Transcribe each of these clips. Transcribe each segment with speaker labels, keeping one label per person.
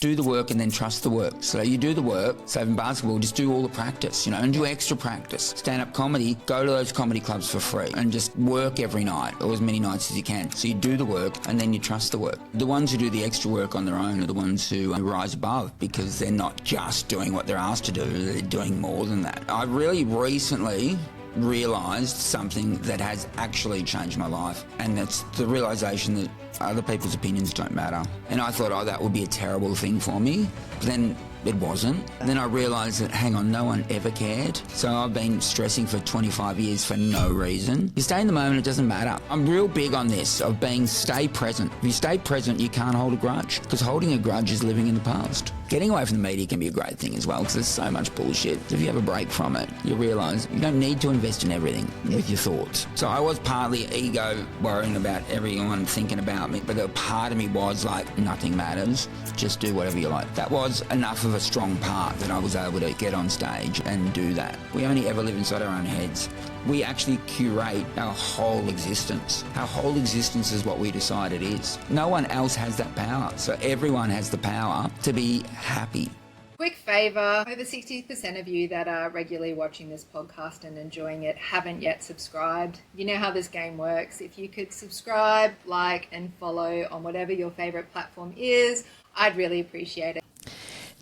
Speaker 1: Do the work and then trust the work. So you do the work. So in basketball, just do all the practice, and do extra practice. Stand-up comedy, go to those comedy clubs for free and just work every night, or as many nights as you can. So you do the work and then you trust the work. The ones who do the extra work on their own are the ones who rise above, because they're not just doing what they're asked to do, they're doing more than that. I really recently realised something that has actually changed my life, and that's the realisation that other people's opinions don't matter. And I thought, that would be a terrible thing for me. But then it wasn't. Then I realised that, hang on, no one ever cared. So I've been stressing for 25 years for no reason. You stay in the moment, it doesn't matter. I'm real big on this, of being stay present. If you stay present, you can't hold a grudge, because holding a grudge is living in the past. Getting away from the media can be a great thing as well, because there's so much bullshit. If you have a break from it, you realise you don't need to invest in everything with your thoughts. So I was partly ego, worrying about everyone thinking about me, but a part of me was like, nothing matters, just do whatever you like. That was enough of a strong part that I was able to get on stage and do that. We only ever live inside our own heads. We actually curate our whole existence. Our whole existence is what we decide it is. No one else has that power, so everyone has the power to be happy.
Speaker 2: Quick favour, over 60% of you that are regularly watching this podcast and enjoying it haven't yet subscribed. You know how this game works. If you could subscribe, like and follow on whatever your favourite platform is, I'd really appreciate it.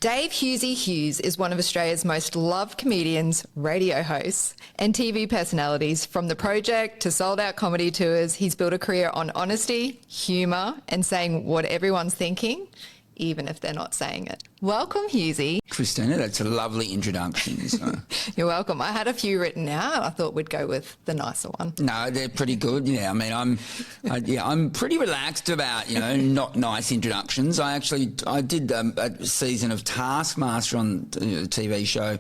Speaker 3: Dave Hughesy Hughes is one of Australia's most loved comedians, radio hosts and TV personalities. From The Project to sold-out comedy tours, he's built a career on honesty, humour and saying what everyone's thinking, even if they're not saying it. Welcome, Hughesy.
Speaker 1: Kristina, that's a lovely introduction. So.
Speaker 3: You're welcome. I had a few written out. I thought we'd go with the nicer one.
Speaker 1: No, they're pretty good. Yeah, I mean, I'm pretty relaxed about, not nice introductions. I did a season of Taskmaster on the TV show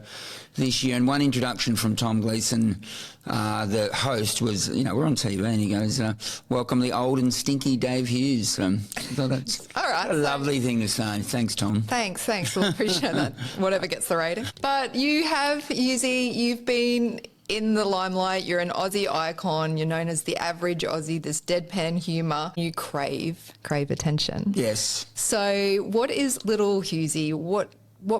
Speaker 1: this year, and one introduction from Tom Gleeson, the host, was, we're on TV, and he goes, welcome the old and stinky Dave Hughes. So that's
Speaker 3: all right,
Speaker 1: a lovely thing to say. Thanks, Tom.
Speaker 3: Thanks. We'll appreciate that, whatever gets the rating. But you have, Hughesy, you've been in the limelight. You're an Aussie icon. You're known as the average Aussie. There's deadpan humour. You crave attention.
Speaker 1: Yes.
Speaker 3: So what is little Hughesy? What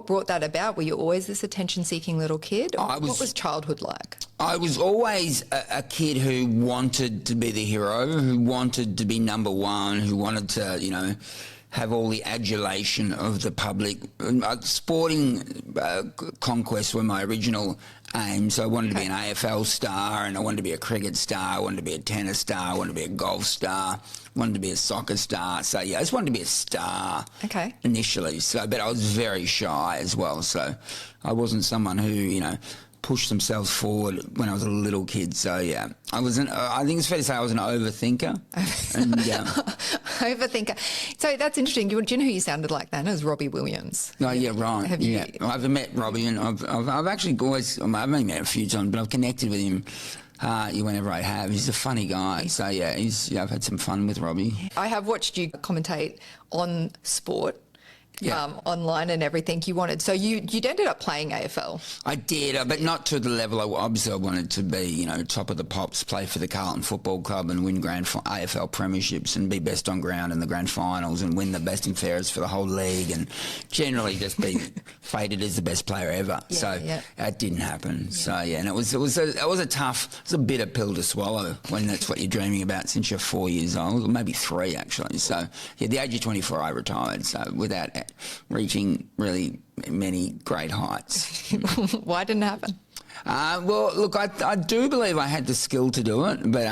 Speaker 3: brought that about? Were you always this attention-seeking little kid? What was childhood like?
Speaker 1: I was always a kid who wanted to be the hero, who wanted to be number one, who wanted to, have all the adulation of the public. Sporting conquests were my original aim. So I wanted to be an AFL star, and I wanted to be a cricket star, I wanted to be a tennis star, I wanted to be a golf star, I wanted to be a soccer star. So, I just wanted to be a star initially. So, but I was very shy as well. So I wasn't someone who, pushed themselves forward when I was a little kid. So, I think it's fair to say I was an overthinker.
Speaker 3: Overthinker. So that's interesting. Do you know who you sounded like then? It was Robbie Williams.
Speaker 1: Oh, yeah, right.
Speaker 3: Have you?
Speaker 1: I've met Robbie, and I've actually always, I've only met him a few times, but I've connected with him whenever I have. He's a funny guy. So, I've had some fun with Robbie.
Speaker 3: I have watched you commentate on sport. Online and everything you wanted. So you'd ended up playing AFL.
Speaker 1: I did, but not to the level I wanted to be, top of the pops, play for the Carlton Football Club and win AFL premierships and be best on ground in the grand finals and win the best and fairest for the whole league and generally just be fated as the best player ever. That didn't happen. Yeah. So, and it was a bitter pill to swallow when that's what you're dreaming about since you're 4 years old, or maybe 3 actually. So, at the age of 24 I retired, so without reaching really many great heights.
Speaker 3: Why didn't it happen?
Speaker 1: Well, look, I do believe I had the skill to do it, but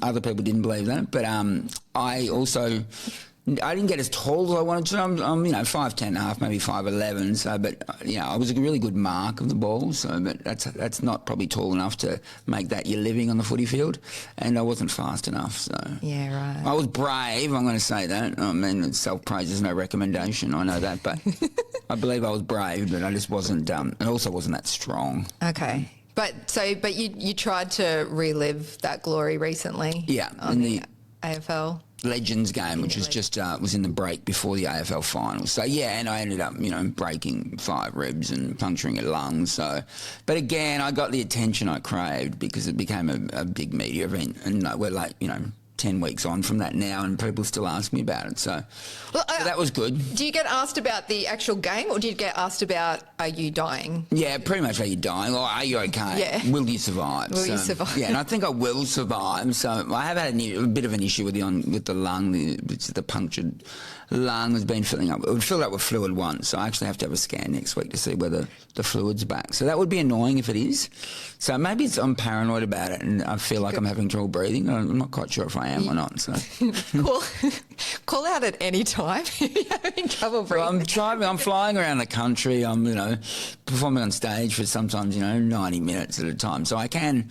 Speaker 1: other people didn't believe that. But I didn't get as tall as I wanted to. I'm 5'10 and a half, maybe 5'11. So, but I was a really good mark of the ball. So, but that's not probably tall enough to make that your living on the footy field, and I wasn't fast enough. So,
Speaker 3: yeah, right.
Speaker 1: I was brave. I'm going to say that. I mean, self-praise is no recommendation. I know that, but I believe I was brave, but I just wasn't. I also wasn't that strong.
Speaker 3: Okay. But you tried to relive that glory recently.
Speaker 1: Yeah,
Speaker 3: on the AFL.
Speaker 1: Legends game, which was just was in the break before the AFL finals. So and I ended up breaking 5 ribs and puncturing a lung. So, but again, I got the attention I craved because it became a big media event, and we're like 10 weeks on from that now, and people still ask me about it. So,
Speaker 3: Well,
Speaker 1: so that was good.
Speaker 3: Do you get asked about the actual game, or do you get asked about, are you dying?
Speaker 1: Yeah, pretty much, are you dying or are you okay?
Speaker 3: Yeah.
Speaker 1: Will you survive?
Speaker 3: Will you survive?
Speaker 1: Yeah, and I think I will survive. So I have had a bit of an issue with the lung, the punctured lung has been filling up. It would fill up with fluid once, so I actually have to have a scan next week to see whether the fluid's back. So that would be annoying if it is. So maybe I'm paranoid about it and I feel like I'm having trouble breathing. I'm not quite sure if I am or not. So
Speaker 3: Call out at any time if you're having trouble breathing.
Speaker 1: I'm flying around the country. I'm, performing on stage for sometimes, 90 minutes at a time. So I can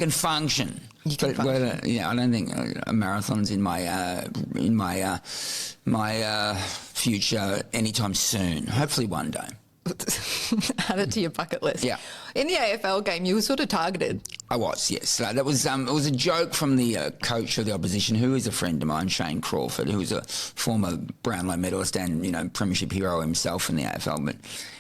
Speaker 1: function.
Speaker 3: You can function.
Speaker 1: I don't think a marathon's in my future anytime soon. Hopefully one day.
Speaker 3: Add it to your bucket list.
Speaker 1: Yeah.
Speaker 3: In the AFL game, you were sort of targeted.
Speaker 1: I was, yes. That was it was a joke from the coach of the opposition, who is a friend of mine, Shane Crawford, who was a former Brownlow medalist and premiership hero himself in the AFL. But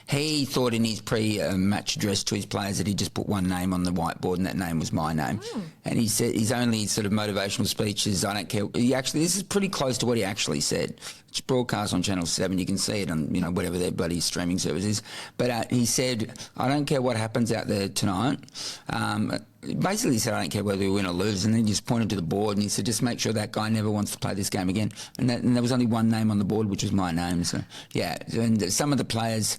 Speaker 1: he thought in his pre-match address to his players that he'd just put one name on the whiteboard, and that name was my name. And he said his only sort of motivational speech is, "I don't care." This is pretty close to what he actually said. It's broadcast on Channel 7. You can see it on whatever their bloody streaming service is. But he said, "I don't care what happens out there tonight." Basically, he said, "I don't care whether we win or lose," and then he just pointed to the board and he said, "Just make sure that guy never wants to play this game again." And there was only one name on the board, which was my name. So yeah, and some of the players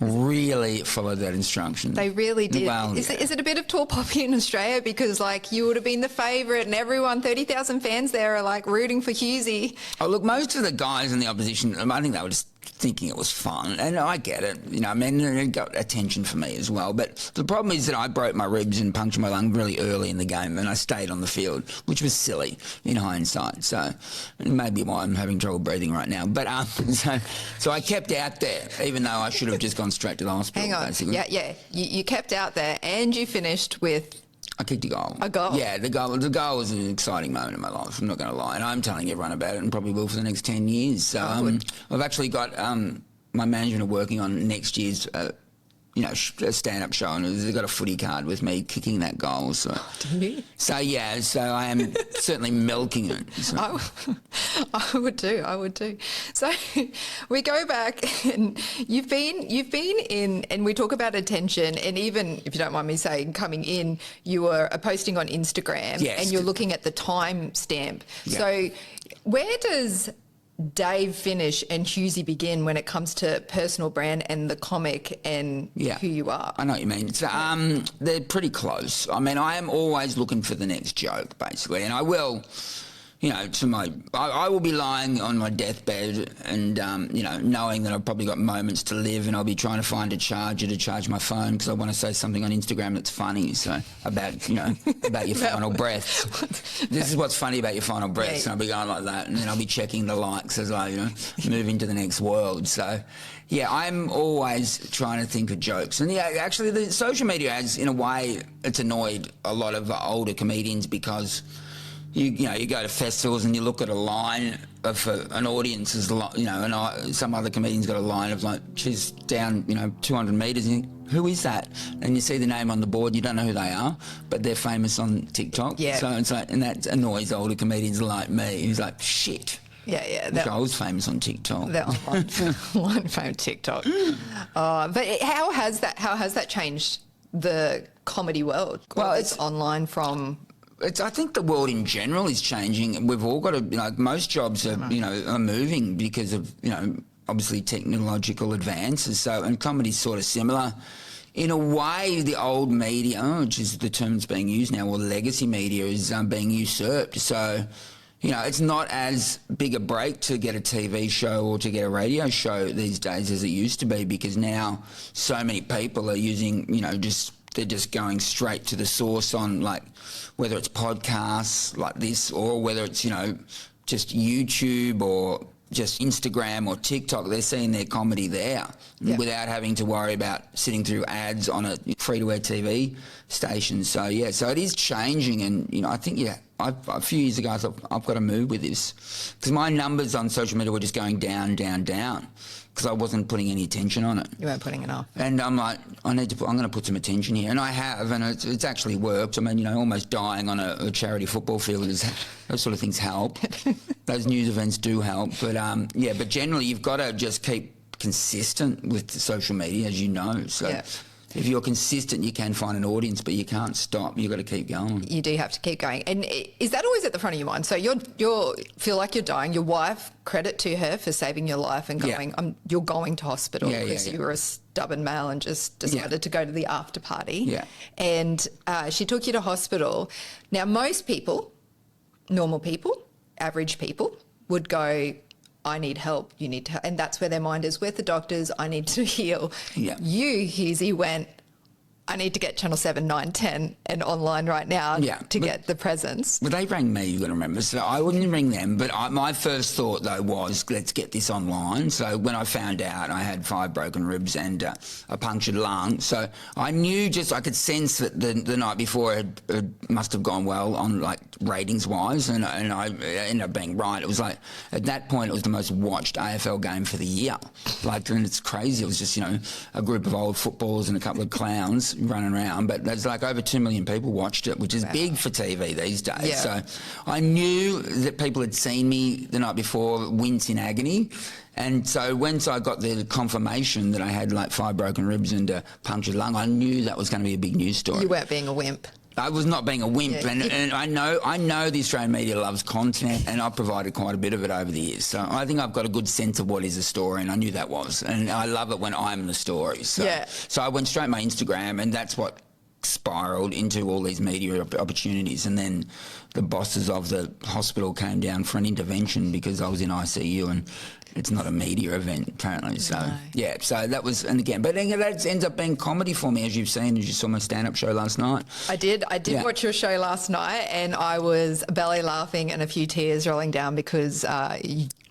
Speaker 1: really followed that instruction.
Speaker 3: They really did.
Speaker 1: Well,
Speaker 3: is it a bit of tall poppy in Australia? Because you would have been the favourite and everyone, 30,000 fans there are rooting for Hughesy.
Speaker 1: Oh, look, most of the guys in the opposition, I think they were just thinking it was fun. And I get it. It got attention for me as well. But the problem is that I broke my ribs and punctured my lung really early in the game, and I stayed on the field, which was silly in hindsight. So maybe why I'm having trouble breathing right now. But so I kept out there, even though I should have just gone straight to the hospital.
Speaker 3: Hang on.
Speaker 1: Basically.
Speaker 3: Yeah. You kept out there and you finished with...
Speaker 1: I kicked a goal.
Speaker 3: A goal?
Speaker 1: Yeah, the goal was an exciting moment in my life, I'm not going to lie. And I'm telling everyone about it and probably will for the next 10 years. So I've actually got my management are working on next year's a stand-up show, and they've got a footy card with me kicking that goal. So, so I am certainly milking it. So.
Speaker 3: I would too. So we go back, and you've been in, and we talk about attention, and even if you don't mind me saying, coming in, you were posting on Instagram,
Speaker 1: yes,
Speaker 3: and you're looking at the time stamp.
Speaker 1: Yeah.
Speaker 3: So where does Dave finish and Hughesy begin when it comes to personal brand and the comic and who you are?
Speaker 1: I know what you mean. So, they're pretty close. I mean, I am always looking for the next joke, basically, and I will... I will be lying on my deathbed and, knowing that I've probably got moments to live, and I'll be trying to find a charger to charge my phone because I want to say something on Instagram that's funny, so about your final breath. This is what's funny about your final breath, and I'll be going like that, and then I'll be checking the likes as I, move into the next world. So, yeah, I'm always trying to think of jokes. And, yeah, actually, the social media has, in a way, it's annoyed a lot of older comedians because... You go to festivals and you look at a line of an audience, and some other comedian's got a line of she's down, 200 metres, and you think, who is that? And you see the name on the board, you don't know who they are, but they're famous on TikTok. Yeah. So it's and that annoys older comedians like me. He's like, shit.
Speaker 3: Yeah.
Speaker 1: I was famous on TikTok.
Speaker 3: That one famous TikTok. But how has that changed the comedy world? Well, it's online from...
Speaker 1: I think the world in general is changing. We've all got to, most jobs are, are moving because of, obviously technological advances. So, and comedy's sort of similar. In a way, the old media, which is the term that's being used now, or legacy media, is being usurped. So, it's not as big a break to get a TV show or to get a radio show these days as it used to be, because now so many people are using, they're just going straight to the source on, whether it's podcasts like this or whether it's, just YouTube or just Instagram or TikTok. They're seeing their comedy there without having to worry about sitting through ads on a free-to-air TV station. So, so it is changing, and, I think a few years ago I thought, I've got to move with this, because my numbers on social media were just going down, down, down, because I wasn't putting any attention on it.
Speaker 3: You weren't putting enough.
Speaker 1: And I'm like, I'm going to put some attention here. And I have, and it's actually worked. I mean, almost dying on a charity football field, those sort of things help. Those news events do help. But, but generally you've got to just keep consistent with social media, as you know. So if you're consistent, you can find an audience, but you can't stop. You've got to keep going.
Speaker 3: You do have to keep going. And is that always at the front of your mind? So you feel like you're dying. Your wife, credit to her for saving your life and going, you're going to hospital because you were a stubborn male and just decided to go to the after party.
Speaker 1: Yeah.
Speaker 3: And she took you to hospital. Now, most people, normal people, average people, would go, I need help, you need to, and that's where their mind is with the doctors, I need to heal.
Speaker 1: Yeah.
Speaker 3: You, Hughesy, went, I need to get Channel 7, 9, 10 and online right now to get the presents.
Speaker 1: Well, they rang me, you've got to remember, so I wouldn't ring them, but my first thought, though, was let's get this online. So when I found out I had 5 broken ribs and a punctured lung, so I knew I could sense that the night before it must have gone well on, like, ratings-wise, and I ended up being right. It was like, at that point, it was the most watched AFL game for the year. Like, and it's crazy. It was just, a group of old footballers and a couple of clowns running around, but there's like over 2 million people watched it, which is big for TV these days.
Speaker 3: Yeah.
Speaker 1: So I knew that people had seen me the night before wince in agony. And so once I got the confirmation that I had like 5 broken ribs and a punctured lung, I knew that was going to be a big news story.
Speaker 3: You weren't being a wimp.
Speaker 1: I was not being a wimp, and I know the Australian media loves content, and I've provided quite a bit of it over the years. So I think I've got a good sense of what is a story, and I knew that was. And I love it when I'm the story. So I went straight to my Instagram, and that's what spiralled into all these media opportunities. And then the bosses of the hospital came down for an intervention because I was in ICU, and it's not a media event apparently. So so that was, and again, but that ends up being comedy for me, as you've seen, as you saw my stand-up show last night.
Speaker 3: I did watch your show last night, and I was belly laughing and a few tears rolling down because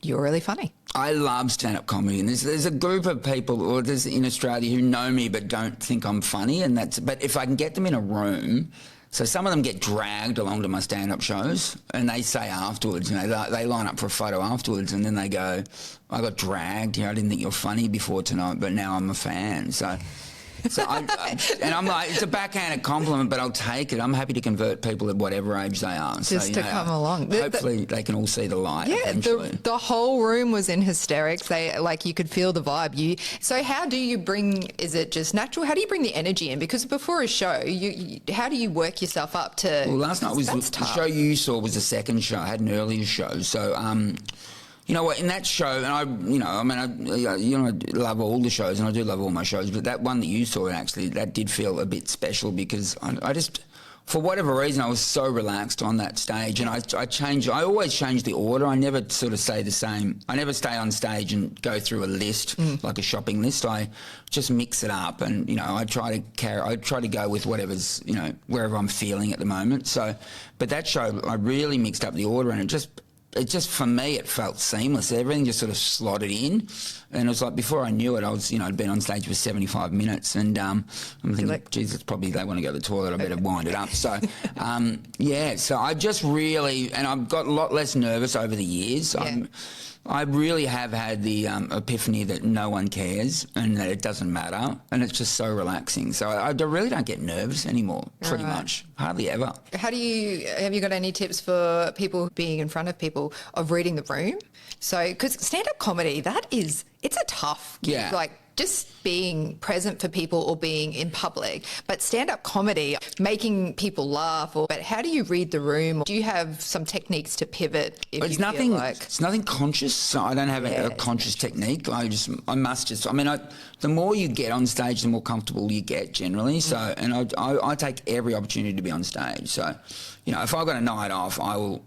Speaker 3: you're really funny.
Speaker 1: I love stand-up comedy, and there's a group of people in Australia who know me but don't think I'm funny, but if I can get them in a room. So some of them get dragged along to my stand-up shows, and they say afterwards, they line up for a photo afterwards, and then they go, I got dragged here, I didn't think you were funny before tonight, but now I'm a fan. So and I'm like, it's a backhanded compliment, but I'll take it. I'm happy to convert people at whatever age they are.
Speaker 3: Just to come along.
Speaker 1: Hopefully they can all see the light eventually.
Speaker 3: The whole room was in hysterics. You could feel the vibe. So how do you bring, is it just natural? How do you bring the energy in? Because before a show, how do you work yourself up to...
Speaker 1: Well, last night was the show you saw was the second show. I had an earlier show. So... you know what, in that show, and I love all the shows, and I do love all my shows, but that one that you saw, actually, that did feel a bit special because I just, for whatever reason, I was so relaxed on that stage, and I always change the order. I never sort of say the same. I never stay on stage and go through a list, like a shopping list. I just mix it up, and, I try to go with whatever's, wherever I'm feeling at the moment. So, but that show, I really mixed up the order, and it just, for me, it felt seamless. Everything just sort of slotted in. And it was like, before I knew it, I was, I'd been on stage for 75 minutes. And I'm thinking, Jesus, probably they want to go to the toilet. I better wind it up. So, so I just really, and I've got a lot less nervous over the years. I really have had the epiphany that no one cares and that it doesn't matter, and it's just so relaxing. So I really don't get nervous anymore, pretty much, hardly ever.
Speaker 3: Have you got any tips for people being in front of people of reading the room? So, because stand-up comedy, it's a tough gig.
Speaker 1: Yeah.
Speaker 3: Like, just being present for people or being in public, but stand-up comedy, making people laugh. But how do you read the room? Do you have some techniques to pivot?
Speaker 1: It's nothing conscious. So I don't have a conscious technique. The more you get on stage, the more comfortable you get generally. So, and I take every opportunity to be on stage. So, if I've got a night off, I will,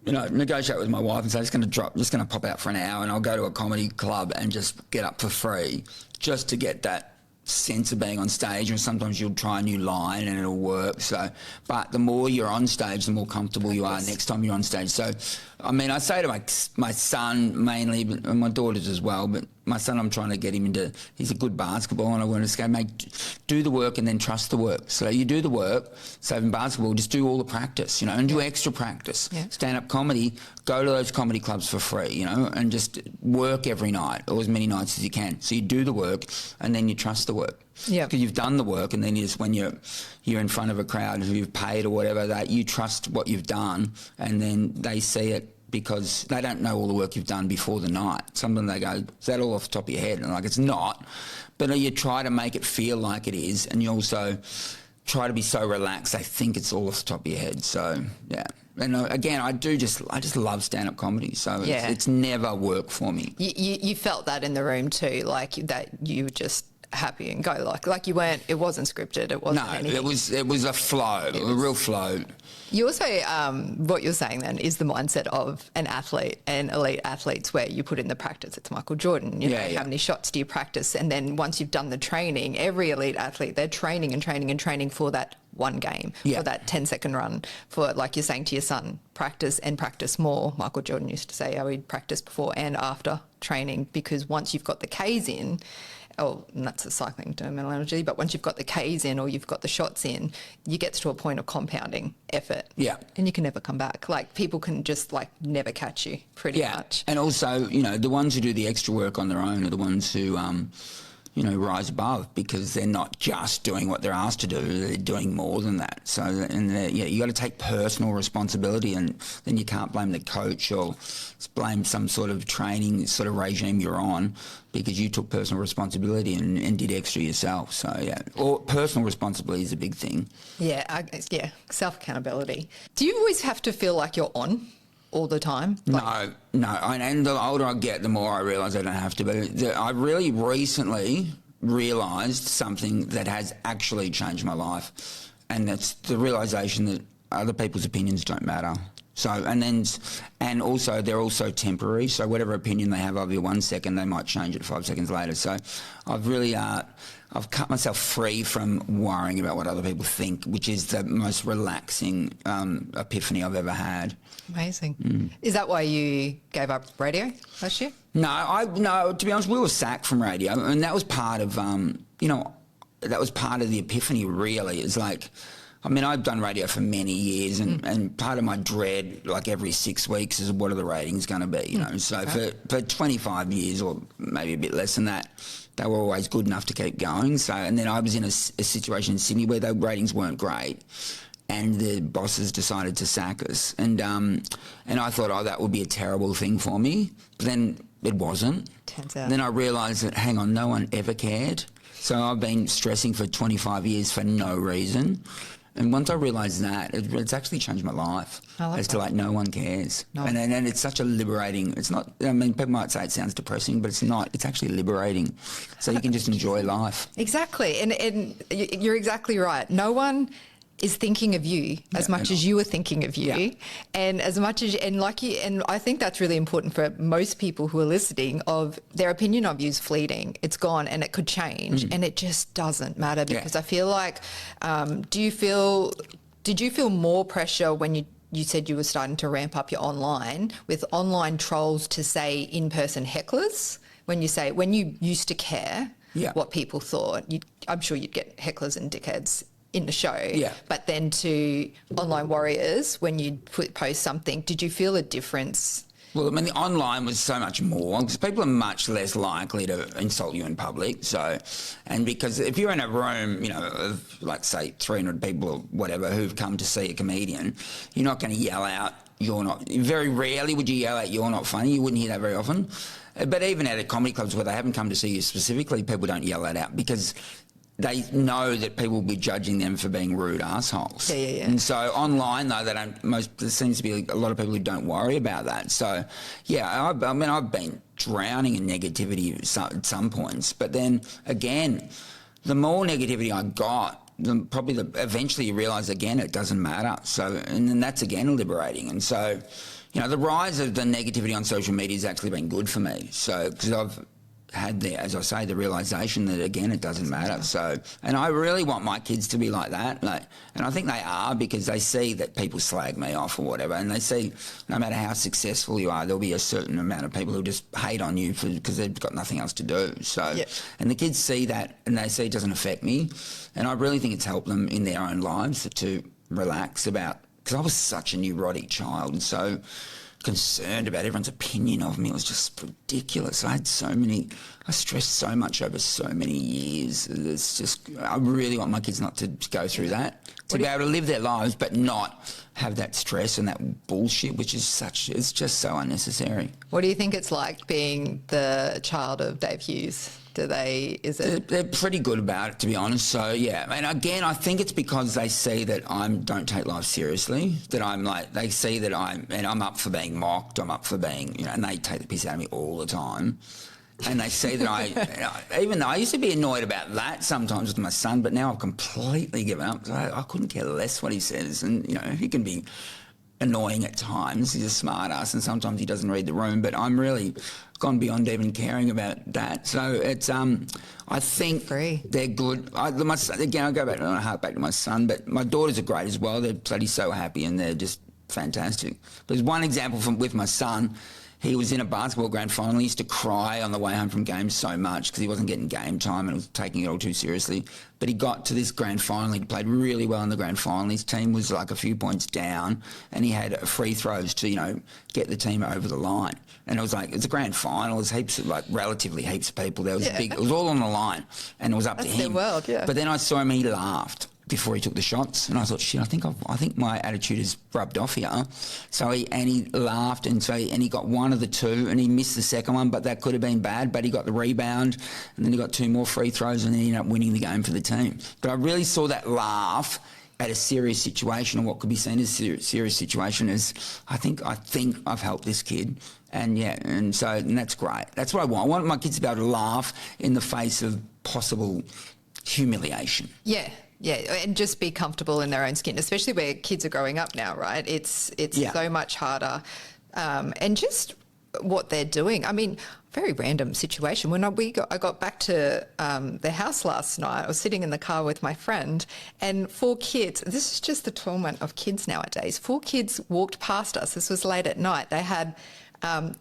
Speaker 1: negotiate with my wife and say, just going to pop out for an hour, and I'll go to a comedy club and just get up for free just to get that sense of being on stage. And sometimes you'll try a new line and it'll work. So, but the more you're on stage, the more comfortable you are next time you're on stage. So I mean, I say to my son mainly, but and my daughters as well, but my son, I'm trying to get him into, he's a good basketball, and I want to say, mate, do the work and then trust the work. So you do the work, so in basketball, just do all the practice, you know, and do extra practice.
Speaker 3: Yeah.
Speaker 1: Stand-up comedy, go to those comedy clubs for free, you know, and just work every night, or as many nights as you can. So you do the work and then you trust the work.
Speaker 3: Yeah.
Speaker 1: Because you've done the work, and then you just, when you're in front of a crowd who you've paid or whatever, that you trust what you've done, and then they see it, because they don't know all the work you've done before the night. Sometimes they go, is that all off the top of your head? And I'm like, it's not. But you try to make it feel like it is, and you also try to be so relaxed they think it's all off the top of your head. So, yeah. And again, I just love stand-up comedy, so it's never worked for me.
Speaker 3: You felt that in the room too, like that you were just happy and go, like you weren't, it wasn't scripted, it wasn't anything.
Speaker 1: it was a flow, a real flow.
Speaker 3: You also, what you're saying then is the mindset of an athlete and elite athletes, where you put in the practice. It's Michael Jordan, you know, how many shots do you practice? And then once you've done the training, every elite athlete, they're training and training and training for that one game, for that 10-second run, for, like you're saying to your son, practice and practice more. Michael Jordan used to say how he'd practice before and after training, because once you've got the Ks in, and that's a cycling terminology, but once you've got the Ks in or you've got the shots in, you get to a point of compounding effort. Yeah. And you can never come back. Like, people can just, like, never catch you, pretty much.
Speaker 1: And also, you know, the ones who do the extra work on their own are the ones who, you know, rise above, because they're not just doing what they're asked to do, they're doing more than that. So, and you got to take personal responsibility, and then you can't blame the coach or blame some sort of training sort of regime you're on, because you took personal responsibility and did extra yourself. So, or personal responsibility is a big thing.
Speaker 3: Self-accountability. Do you always have to feel like you're on all the time?
Speaker 1: No. And the older I get, the more I realise I don't have to. But I really recently realised something that has actually changed my life, and that's the realisation that other people's opinions don't matter. So, and also they're also temporary. So whatever opinion they have of you 1 second, they might change it 5 seconds later. So I've really, I've cut myself free from worrying about what other people think, which is the most relaxing epiphany I've ever had.
Speaker 3: Amazing. Is that why you gave up radio last year?
Speaker 1: No, to be honest, we were sacked from radio, and that was part of, that was part of the epiphany, really. It's like, I mean, I've done radio for many years, and part of my dread, like every 6 weeks, is what are the ratings going to be, you know? So for 25 years, or maybe a bit less than that, they were always good enough to keep going. So, and then I was in a situation in Sydney where the ratings weren't great, and the bosses decided to sack us. And I thought, that would be a terrible thing for me. But then it wasn't.
Speaker 3: Turns out.
Speaker 1: Then I realised that, hang on, no one ever cared. So I've been stressing for 25 years for no reason. And once I realised that, it's actually changed my life. To like, no one cares. No. And it's such a liberating, it's not, I mean, people might say it sounds depressing, but it's not. It's actually liberating. So you can just enjoy life.
Speaker 3: Exactly. And you're exactly right. No one is thinking of you as much as you are thinking of you, and as much as, and I think that's really important for most people who are listening, of their opinion of you is fleeting. It's gone, and it could change, and it just doesn't matter, because I feel like, did you feel more pressure when you said you were starting to ramp up your online, with online trolls to say in-person hecklers? When you used to care what people thought, I'm sure you'd get hecklers and dickheads in the show, but then to online warriors, when you post something, did you feel a difference?
Speaker 1: Well, I mean, the online was so much more, because people are much less likely to insult you in public. So, and because if you're in a room, you know, of, like, say, 300 people or whatever who've come to see a comedian, you're not going to yell out, you're not. Very rarely would you yell out, you're not funny. You wouldn't hear that very often. But even at comedy clubs where they haven't come to see you specifically, people don't yell that out, because they know that people will be judging them for being rude assholes. And so online, though, there seems to be a lot of people who don't worry about that. So, I've been drowning in negativity at some points. But then, again, the more negativity I got, eventually you realise, again, it doesn't matter. So, and then that's, again, liberating. And so, you know, the rise of the negativity on social media has actually been good for me. So, because I've had the, as I say, the realisation that, again, it doesn't matter. So, and I really want my kids to be like that. And I think they are, because they see that people slag me off or whatever, and they see no matter how successful you are, there'll be a certain amount of people who just hate on you because they've got nothing else to do. So, and the kids see that and they see it doesn't affect me. And I really think it's helped them in their own lives to relax about, because I was such a neurotic child and so concerned about everyone's opinion of me. It was just ridiculous. I stressed so much over so many years. It's just, I really want my kids not to go through that, to be able to live their lives but not have that stress and that bullshit, which is it's just so unnecessary.
Speaker 3: What do you think it's like being the child of Dave Hughes? They're pretty good about it, to be honest. So, yeah. And again, I think it's because they see that I don't take life seriously, that they see that I'm up for being mocked, I'm up for being, and they take the piss out of me all the time. And they see that even though I used to be annoyed about that sometimes with my son, but now I've completely given up. I couldn't care less what he says. And, he can be annoying at times. He's a smart ass and sometimes he doesn't read the room, but I'm really gone beyond even caring about that. So it's, I think they're good. I go back and I hark back to my son, but my daughters are great as well. They're bloody so happy and they're just fantastic. There's one example with my son. He was in a basketball grand final. He used to cry on the way home from games so much because he wasn't getting game time and was taking it all too seriously. But he got to this grand final. He played really well in the grand final. His team was like a few points down and he had free throws to, get the team over the line. And it was a grand final. There's relatively heaps of people. There was big. It was all on the line and it was up to him. Their world, yeah.
Speaker 1: But then I saw him, he laughed before he took the shots, and I thought, shit, I think my attitude has rubbed off here. So he laughed, and he got one of the two, and he missed the second one, but that could have been bad. But he got the rebound, and then he got two more free throws, and then he ended up winning the game for the team. But I really saw that laugh at a serious situation, or what could be seen as a serious situation, as I think I've helped this kid. And that's great. That's what I want. I want my kids to be able to laugh in the face of possible humiliation.
Speaker 3: Yeah. Yeah, and just be comfortable in their own skin, especially where kids are growing up now, right? It's so much harder. And just what they're doing. I mean, very random situation. When I got back to the house last night, I was sitting in the car with my friend and 4 kids, this is just the torment of kids nowadays, 4 kids walked past us. This was late at night. They had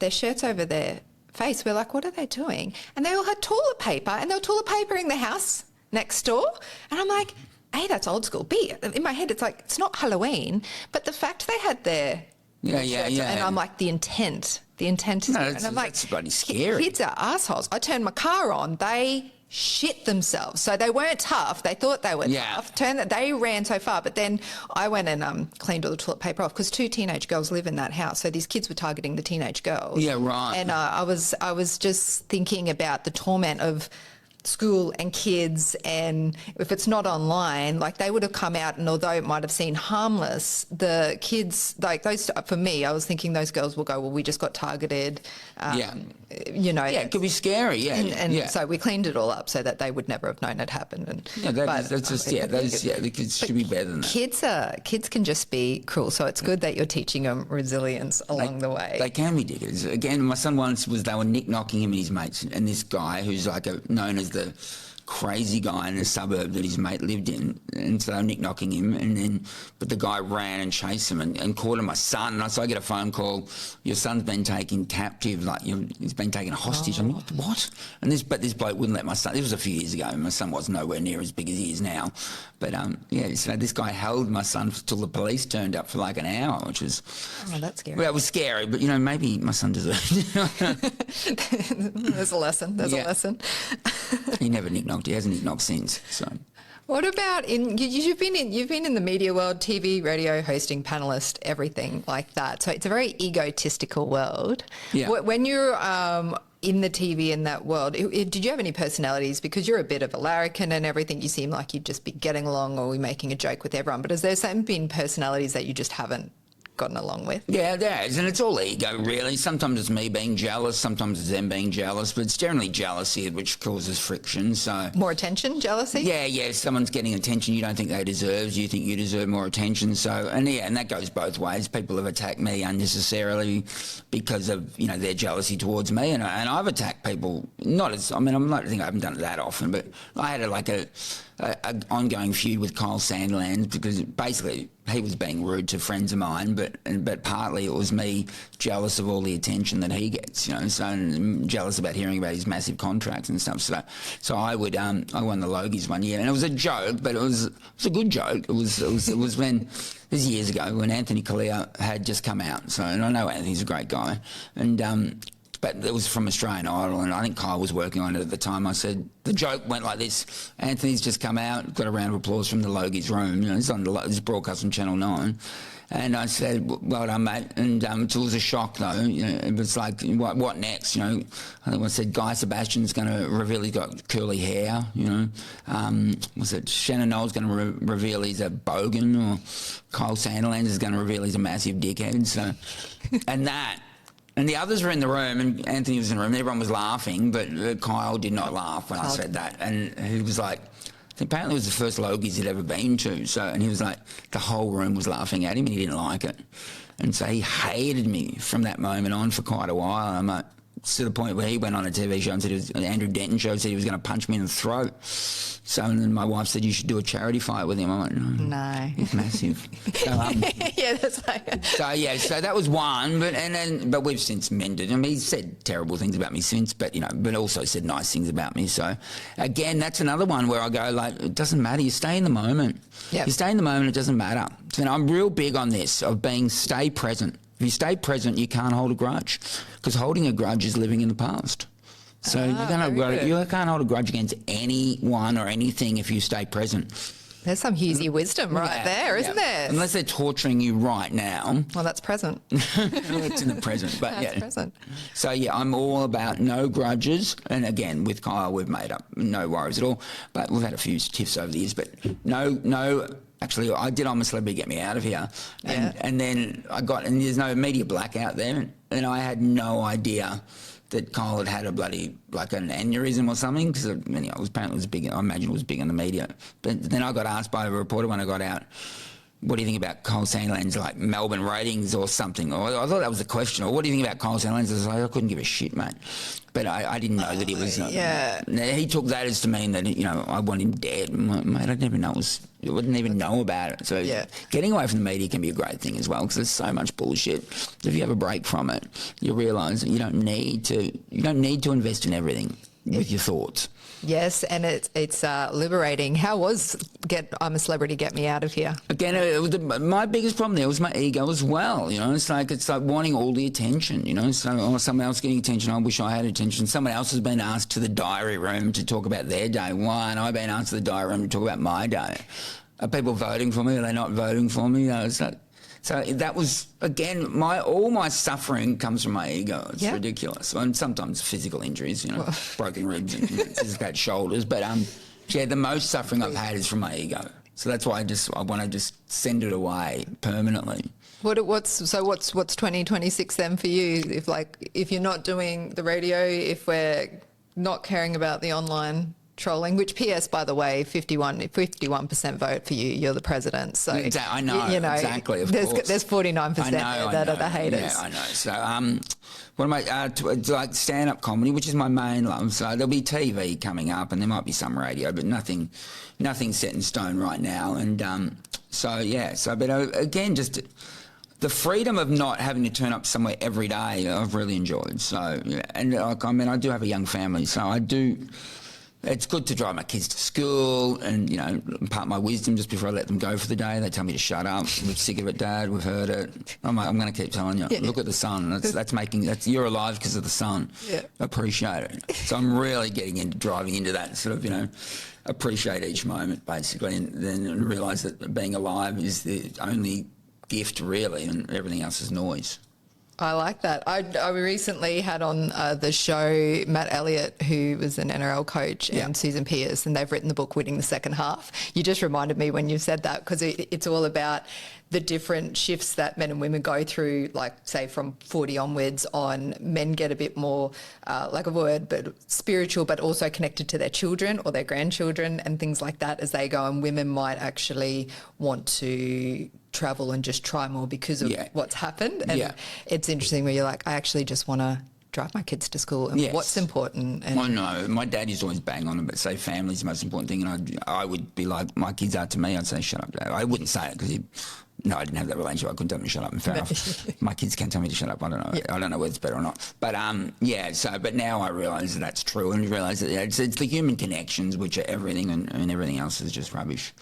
Speaker 3: their shirts over their face. We're like, what are they doing? And they all had toilet paper, and they were toilet papering the house next door. And I'm like, A, that's old school. B, in my head, it's like, it's not Halloween, but the fact they had their shirts, and I'm like, the intent is there. And I'm like,
Speaker 1: that's bloody scary.
Speaker 3: Kids are assholes. I turned my car on, they shit themselves. So they weren't tough. They thought they were tough. They ran so far. But then I went and cleaned all the toilet paper off because 2 teenage girls live in that house. So these kids were targeting the teenage girls.
Speaker 1: Yeah, right.
Speaker 3: And I was just thinking about the torment of school and kids, and if it's not online, like they would have come out, and although it might have seemed harmless, the kids, like those, for me, I was thinking those girls will go, well, we just got targeted.
Speaker 1: It could be scary. And
Speaker 3: so we cleaned it all up so that they would never have known it happened. And
Speaker 1: the kids should be better than that.
Speaker 3: Kids can just be cruel, so it's good that you're teaching them resilience along the way.
Speaker 1: They can be dickers. Again, my son once they were nick-knocking him and his mates, and this guy who's known as the crazy guy in the suburb that his mate lived in, and so they were nick-knocking him, but the guy ran and chased him and caught him, my son, and so I get a phone call, your son's been taken captive, he's been taken hostage. I'm like, what? And this bloke wouldn't let my son, this was a few years ago, and my son was nowhere near as big as he is now, but so this guy held my son till the police turned up for like an hour, which was...
Speaker 3: Oh, that's scary.
Speaker 1: Well, it was scary, but maybe my son deserved it.
Speaker 3: There's a lesson. A lesson.
Speaker 1: He never nick-knocked. He hasn't nick-knocked since. So,
Speaker 3: what about you've been in the media world, TV, radio, hosting, panellist, everything like that. So it's a very egotistical world.
Speaker 1: Yeah.
Speaker 3: When you're in the TV in that world, did you have any personalities? Because you're a bit of a larrikin and everything. You seem like you'd just be getting along or making a joke with everyone. But has there been personalities that you just haven't gotten along with.
Speaker 1: Yeah, there is, and it's all ego, really. Sometimes it's me being jealous, sometimes it's them being jealous, but it's generally jealousy which causes friction, so...
Speaker 3: More attention, jealousy?
Speaker 1: Yeah, someone's getting attention you don't think they deserve, you think you deserve more attention, so... And that goes both ways. People have attacked me unnecessarily because of, their jealousy towards me, and I've attacked people, I think I haven't done it that often, but I had a ongoing feud with Kyle Sandilands because basically he was being rude to friends of mine, but partly it was me jealous of all the attention that he gets, so I'm jealous about hearing about his massive contracts and stuff. So I won the Logies one year, and it was a joke, but it was a good joke. It was when this was years ago when Anthony Kalia had just come out. So, and I know Anthony's a great guy, and but it was from Australian Idol, and I think Kyle was working on it at the time. I said, the joke went like this: Anthony's just come out, got a round of applause from the Logies room. It's on it's broadcast on Channel 9. And I said, well done, mate. And it was a shock, though. It was like, what next? I think I said, Guy Sebastian's going to reveal he's got curly hair, Was it Shannon Knowles going to reveal he's a bogan, or Kyle Sandilands is going to reveal he's a massive dickhead? So, and the others were in the room, and Anthony was in the room, and everyone was laughing, but Kyle did not laugh when I said that. And he was like, apparently it was the first Logies he'd ever been to, and he was like, the whole room was laughing at him, and he didn't like it. And so he hated me from that moment on for quite a while. I'm like, to the point where he went on a TV show and said, Andrew Denton show, said he was going to punch me in the throat. So and then my wife said, you should do a charity fight with him. I'm like, no. He's massive.
Speaker 3: Yeah, that's like...
Speaker 1: So that was one, but we've since mended. He's said terrible things about me since, but also said nice things about me. So again, that's another one where I go, like, it doesn't matter. You stay in the moment. Yep. You stay in the moment, it doesn't matter. So I'm real big on this, of stay present. If you stay present, you can't hold a grudge, because holding a grudge is living in the past. So you can't hold a grudge against anyone or anything if you stay present.
Speaker 3: There's some Hughesy wisdom there, isn't there?
Speaker 1: Unless they're torturing you right now.
Speaker 3: Well, that's present.
Speaker 1: It's in the present. But
Speaker 3: that's present.
Speaker 1: So, I'm all about no grudges. And again, with Kyle, we've made up, no worries at all. But we've had a few tiffs over the years. But no. Actually, I did I'm a Celebrity, Get Me Out of Here. And then and there's no media blackout there. And I had no idea that Kyle had a bloody, like an aneurysm or something, because apparently it was big. I imagine it was big in the media. But then I got asked by a reporter when I got out, what do you think about Kyle Sandilands, like Melbourne ratings or something? Or I thought that was the question. Or what do you think about Kyle Sandilands? I was like, I couldn't give a shit, mate. But I didn't know that he was... He took that as to mean that, I want him dead. Mate, I didn't even know I wouldn't even know about it. So getting away from the media can be a great thing as well, because there's so much bullshit. If you have a break from it, you realise that you don't need to invest in everything with your thoughts.
Speaker 3: Yes, and it's liberating. How was I'm a Celebrity, Get Me Out of Here?
Speaker 1: Again, my biggest problem there was my ego as well. It's like wanting all the attention. So someone else getting attention. I wish I had attention. Someone else has been asked to the diary room to talk about their day. Why? And I've been asked to the diary room to talk about my day. Are people voting for me? Are they not voting for me? So that was, again, all my suffering comes from my ego. It's ridiculous. And sometimes physical injuries, broken ribs and dislocated shoulders. But, the most suffering I've had is from my ego. So that's why I want to just send it away permanently.
Speaker 3: What's 2026 then for you? If you're not doing the radio, if we're not caring about the online trolling, which PS, by the way, 51% vote for you. You're the president. So
Speaker 1: I know, exactly. Of course,
Speaker 3: there's 49% that are the haters.
Speaker 1: Yeah, I know. So what am I? Like stand-up comedy, which is my main love. So there'll be TV coming up, and there might be some radio, but nothing set in stone right now. And but again, just the freedom of not having to turn up somewhere every day, I've really enjoyed. So, and I do have a young family, so I do. It's good to drive my kids to school and, impart my wisdom just before I let them go for the day. They tell me to shut up. We're sick of it, Dad. We've heard it. I'm going to keep telling you. Look at the sun. You're alive because of the sun. Yeah. Appreciate it. So I'm really driving into that sort of, appreciate each moment, basically, and then realise that being alive is the only gift, really, and everything else is noise.
Speaker 3: I like that. I recently had on the show Matt Elliott, who was an NRL coach, and Susan Pearce, and they've written the book Winning the Second Half. You just reminded me when you said that, because it's all about the different shifts that men and women go through, like, say, from 40 onwards on. Men get a bit more, like a word, but spiritual, but also connected to their children or their grandchildren and things like that as they go, and women might actually want to travel and just try more because of what's happened. And it's interesting where you're like, I actually just want to drive my kids to school and what's important. And
Speaker 1: I know. My dad used to always bang on about, say, family's the most important thing, and I would be like, my kids are to me. I'd say, shut up, Dad. I wouldn't say it because I didn't have that relationship. I couldn't tell him to shut up, and fair enough. My kids can tell me to shut up. I don't know. I don't know whether it's better or not. But but now I realise that that's true, and realise that it's the human connections which are everything, and everything else is just rubbish.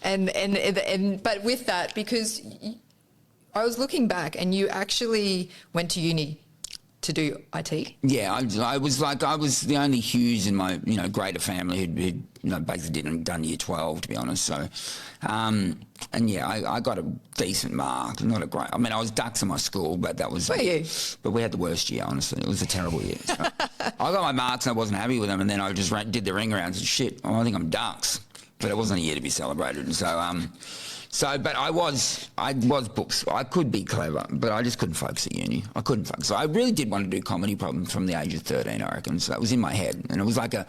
Speaker 3: But with that, because I was looking back, and you actually went to uni to do IT.
Speaker 1: Yeah, I was the only Hughes in my greater family who'd basically done year 12, to be honest. So, I got a decent mark, not a great. I mean, I was dux in my school, but that was.
Speaker 3: Were you?
Speaker 1: But we had the worst year. Honestly, it was a terrible year. So I got my marks and I wasn't happy with them, and then I just did the ring around and said, "Shit, I think I'm dux." But it wasn't a year to be celebrated, and but I was books. I could be clever, but I just couldn't focus at uni. I couldn't focus. So I really did want to do comedy problems from the age of 13, I reckon. So it was in my head, and it was like a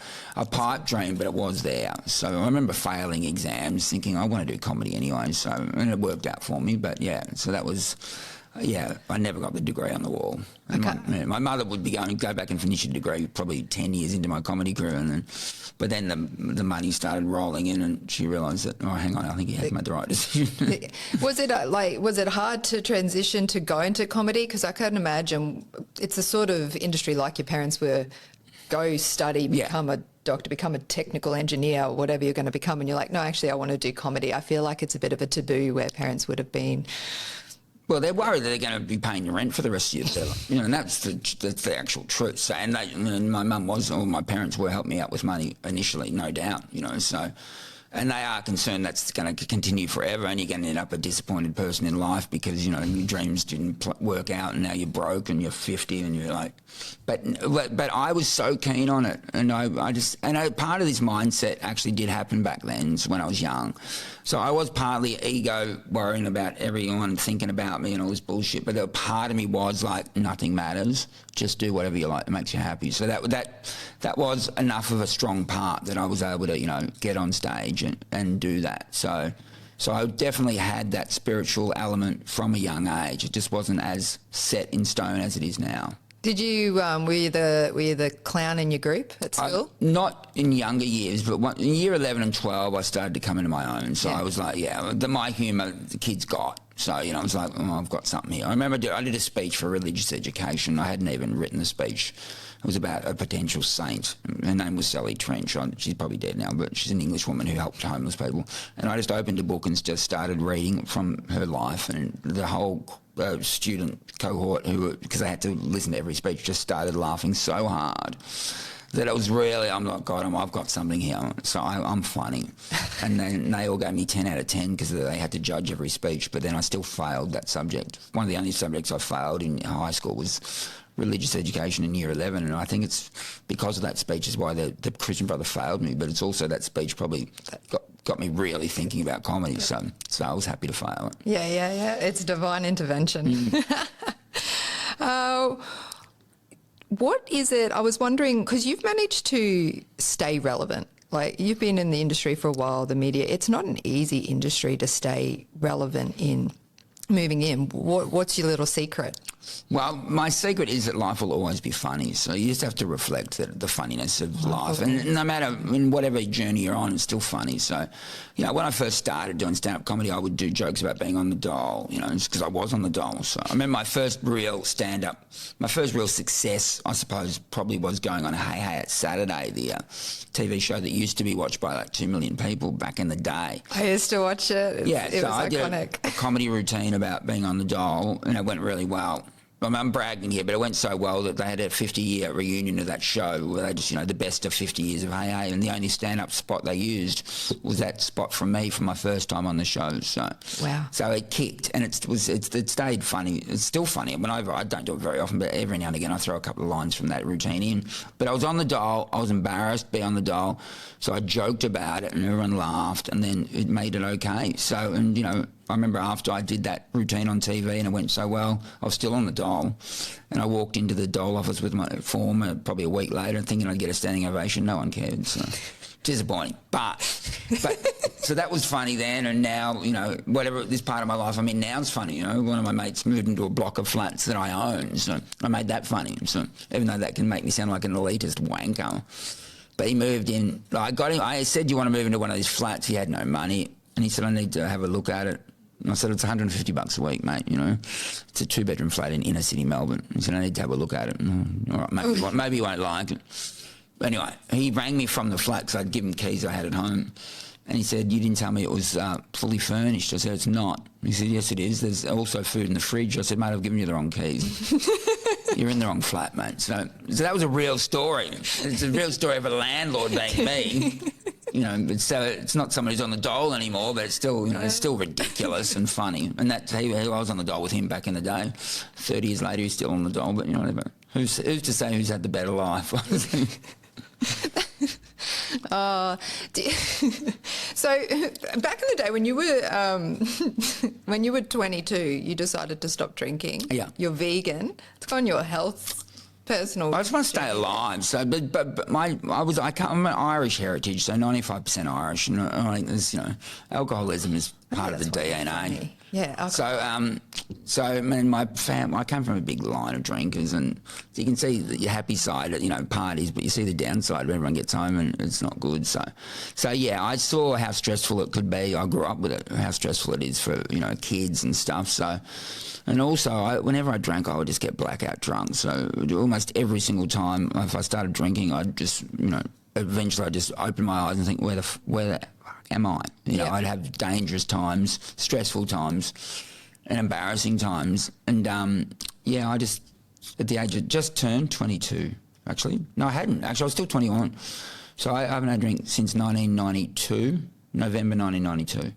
Speaker 1: pipe dream, but it was there. So I remember failing exams, thinking I want to do comedy anyway. So and it worked out for me. But so that was. I never got the degree on the wall. Okay. My mother would be going to go back and finish a degree probably 10 years into my comedy career, but then the money started rolling in, and she realised that, oh, hang on, I think he has made the right decision.
Speaker 3: Was it hard to transition to go into comedy? Because I couldn't imagine it's a sort of industry like your parents were. Go study, become a doctor, become a technical engineer, or whatever you're going to become, and you're like, no, actually, I want to do comedy. I feel like it's a bit of a taboo where parents would have been.
Speaker 1: Well, they're worried that they're going to be paying your rent for the rest of your life, and that's the actual truth. So, and my mum or my parents were helping me out with money initially, no doubt, so. And they are concerned that's going to continue forever, and you're going to end up a disappointed person in life because, your dreams didn't work out, and now you're broke and you're 50 and you're like... But I was so keen on it, and part of this mindset actually did happen back then when I was young. So I was partly ego, worrying about everyone thinking about me and all this bullshit, but a part of me was like, nothing matters, just do whatever you like that makes you happy. So that was enough of a strong part that I was able to, get on stage and do that. So I definitely had that spiritual element from a young age. It just wasn't as set in stone as it is now.
Speaker 3: Did you were you the clown in your group at school?
Speaker 1: Not in younger years, but in year 11 and 12, I started to come into my own. So I was like, my humour the kids got. So, I was like, oh, I've got something here. I remember I did a speech for religious education. I hadn't even written the speech. It was about a potential saint. Her name was Sally Trench. She's probably dead now, but she's an English woman who helped homeless people. And I just opened a book and just started reading from her life, and the whole student cohort because they had to listen to every speech, just started laughing so hard that it was really, I'm like, God, I've got something here. So I'm funny. And then they all gave me 10 out of 10 because they had to judge every speech, but then I still failed that subject. One of the only subjects I failed in high school was religious education in year 11, and I think it's because of that speech is why the Christian brother failed me, but it's also that speech probably got me really thinking about comedy, so I was happy to fail it.
Speaker 3: Yeah. It's divine intervention. What is it, I was wondering, because you've managed to stay relevant. Like, you've been in the industry for a while, the media. It's not an easy industry to stay relevant in. Moving in, what's your little secret?
Speaker 1: Well, my secret is that life will always be funny, so you just have to reflect the funniness of life. And no matter in whatever journey you're on, it's still funny. So, when I first started doing stand-up comedy, I would do jokes about being on the dole, just because I was on the dole. So I remember my first real stand-up, my first real success, I suppose, probably was going on Hey Hey It's Saturday, the TV show that used to be watched by like 2 million people back in the day.
Speaker 3: I used to watch it. It was
Speaker 1: I
Speaker 3: iconic.
Speaker 1: did a comedy routine about being on the dole, and it went really well. I'm bragging here, but it went so well that they had a 50-year reunion of that show where they just, the best of 50 years of Hey Hey, and the only stand-up spot they used was that spot from me from my first time on the show. So,
Speaker 3: wow.
Speaker 1: So it kicked, and it stayed funny. It's still funny. I don't do it very often, but every now and again I throw a couple of lines from that routine in. But I was on the dole. I was embarrassed to be on the dole, so I joked about it, and everyone laughed, and then it made it okay. So, and I remember after I did that routine on TV and it went so well, I was still on the dole, and I walked into the dole office with my form probably a week later thinking I'd get a standing ovation. No one cared, so disappointing. But so that was funny then, and now, whatever this part of my life I'm in now is funny. One of my mates moved into a block of flats that I own, so I made that funny. So even though that can make me sound like an elitist wanker, but he moved in. I got him. I said, "Do you want to move into one of these flats?" He had no money, and he said, "I need to have a look at it." And I said, "It's $150 a week, mate, It's a 2-bedroom flat in inner city Melbourne." He said, "I need to have a look at it." All right, maybe you won't like it. Anyway, he rang me from the flat because I'd given keys I had at home. And he said, "You didn't tell me it was fully furnished." I said, "It's not." He said, "Yes, it is. There's also food in the fridge." I said, "Mate, I've given you the wrong keys." You're in the wrong flat, mate. So that was a real story. It's a real story of a landlord being me. So it's not someone who's on the dole anymore, but it's still, it's still ridiculous and funny. And I was on the dole with him back in the day. 30 years later, he's still on the dole, but whatever. Who's to say who's had the better life?
Speaker 3: So back in the day when you were 22, you decided to stop drinking.
Speaker 1: Yeah.
Speaker 3: You're vegan. It's on your health. Personal.
Speaker 1: I just want to stay alive. So, but I'm an Irish heritage, so 95% Irish, and I think there's alcoholism is part of the DNA.
Speaker 3: Funny. Yeah. Alcohol.
Speaker 1: So I mean, I came from a big line of drinkers, and so you can see your happy side at parties, but you see the downside when everyone gets home and it's not good. So yeah, I saw how stressful it could be. I grew up with it, how stressful it is for kids and stuff. So. And also, whenever I drank, I would just get blackout drunk. So almost every single time, if I started drinking, I'd just, eventually I'd just open my eyes and think, where the fuck am I? I'd have dangerous times, stressful times, and embarrassing times. And, I just, at the age of, just turned 22, actually. No, I hadn't. Actually, I was still 21. So I haven't had a drink since 1992, November 1992.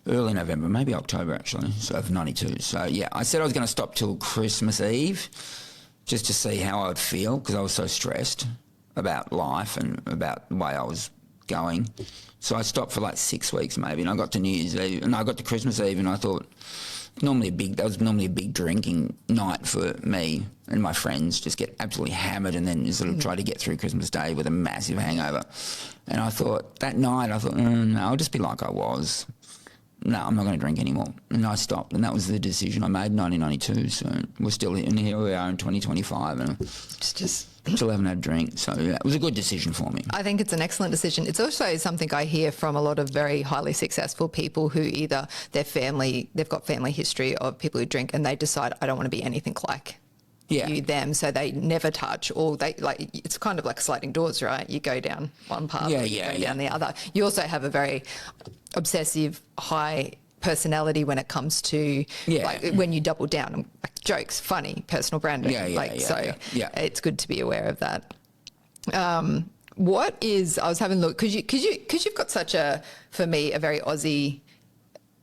Speaker 1: Early November, maybe October actually, so of 92. So yeah, I said I was going to stop till Christmas Eve just to see how I would feel because I was so stressed about life and about the way I was going. So I stopped for like 6 weeks maybe, and I got to New Year's Eve, and I got to Christmas Eve, and I thought that was normally a big drinking night for me and my friends, just get absolutely hammered and then sort of try to get through Christmas Day with a massive hangover. And I thought that night, no, I'll just be like I was. No, I'm not going to drink anymore. And I stopped, and that was the decision I made in 1992. So we're still here, and here we are in 2025, and still haven't had a drink. So yeah, it was a good decision for me.
Speaker 3: I think it's an excellent decision. It's also something I hear from a lot of very highly successful people who either they've got family history of people who drink, and they decide, I don't want to be anything like them, so they never touch, or it's kind of like sliding doors, right? You go down one path, down the other. You also have a very obsessive, high personality when it comes to when you double down, like jokes, funny, personal branding. It's good to be aware of that. I was having a look because you've got such a very Aussie.